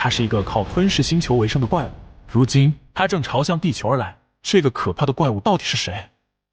它是一个靠吞噬星球为生的怪物。如今，它正朝向地球而来。这个可怕的怪物到底是谁？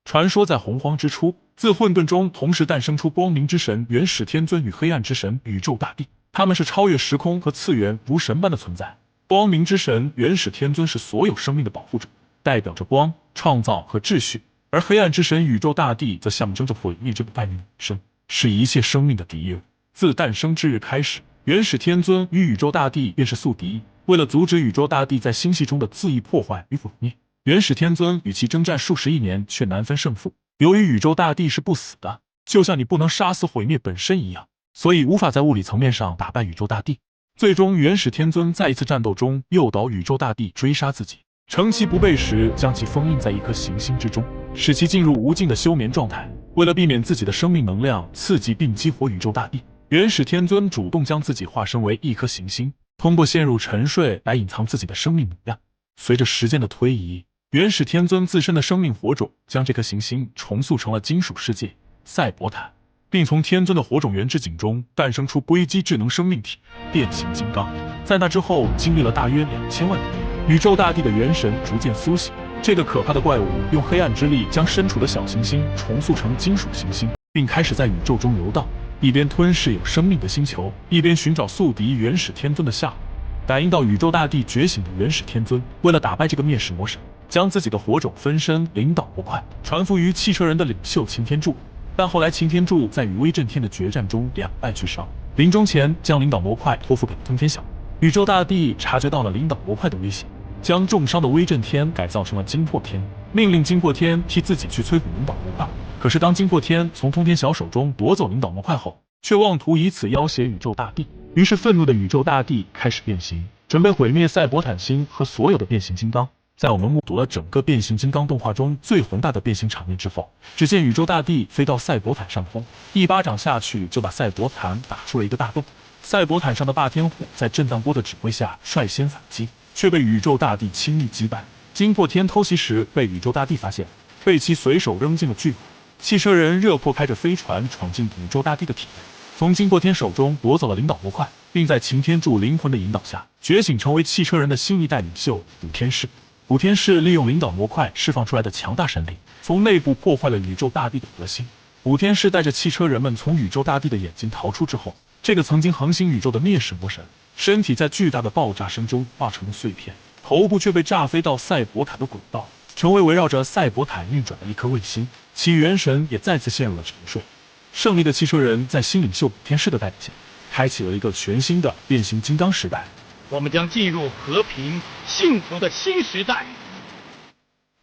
传说在洪荒之初，自混沌中同时诞生出光明之神元始天尊与黑暗之神宇宙大帝，他们是超越时空和次元如神般的存在。光明之神元始天尊是所有生命的保护者，代表着光、创造和秩序，而黑暗之神宇宙大帝则象征着毁灭这个败命神，是一切生命的敌人。自诞生之日开始，元始天尊与宇宙大帝便是宿敌。为了阻止宇宙大帝在星系中的恣意破坏与毁灭，元始天尊与其征战数十亿年，却难分胜负。由于宇宙大帝是不死的，就像你不能杀死毁灭本身一样，所以无法在物理层面上打败宇宙大帝。最终，元始天尊在一次战斗中诱导宇宙大帝追杀自己，趁其不备时将其封印在一颗行星之中，使其进入无尽的休眠状态。为了避免自己的生命能量刺激并激活宇宙大帝，元始天尊主动将自己化身为一颗行星，通过陷入沉睡来隐藏自己的生命能量。随着时间的推移，元始天尊自身的生命火种将这颗行星重塑成了金属世界赛博坦，并从天尊的火种源之井中诞生出硅基智能生命体变形金刚。在那之后，经历了大约2000万年，宇宙大帝的元神逐渐苏醒。这个可怕的怪物用黑暗之力将身处的小行星重塑成金属行星，并开始在宇宙中游荡，一边吞噬有生命的星球，一边寻找宿敌元始天尊的下落。感应到宇宙大帝觉醒的元始天尊，为了打败这个灭世魔神，将自己的火种分身领导模块传付于汽车人的领袖擎天柱。但后来擎天柱在与威震天的决战中两败俱伤，临终前将领导模块托付给通天晓。宇宙大帝察觉到了领导模块的威胁，将重伤的威震天改造成了金破天，命令金破天替自己去摧毁领导模块。可是当金破天从通天晓手中夺走领导模块后，却妄图以此要挟宇宙大帝。于是愤怒的宇宙大帝开始变形，准备毁灭赛博坦星和所有的变形金刚。在我们目睹了整个变形金刚动画中最宏大的变形场面之后，只见宇宙大帝飞到赛博坦上空，一巴掌下去就把赛博坦打出了一个大洞。赛博坦上的霸天虎在震荡波的指挥下率先反击，却被宇宙大帝轻易击败。金破天偷袭时被宇宙大帝发现，被其随手扔进了巨火。汽车人热破开着飞船闯进宇宙大帝的体内，从金破天手中夺走了领导模块，并在擎天柱灵魂的引导下觉醒成为汽车人的新一代领袖武天士。武天士利用领导模块释放出来的强大神力，从内部破坏了宇宙大帝的核心。武天士带着汽车人们从宇宙大帝的眼睛逃出之后，这个曾经横行宇宙的灭世魔神身体在巨大的爆炸声中化成了碎片，头部却被炸飞到赛博坦的轨道，成为围绕着赛博坦运转的一颗卫星，其元神也再次陷入了沉睡。胜利的汽车人在新领袖武天士的带领下，开启了一个全新的变形金刚时代。我们将进入和平、幸福的新时代。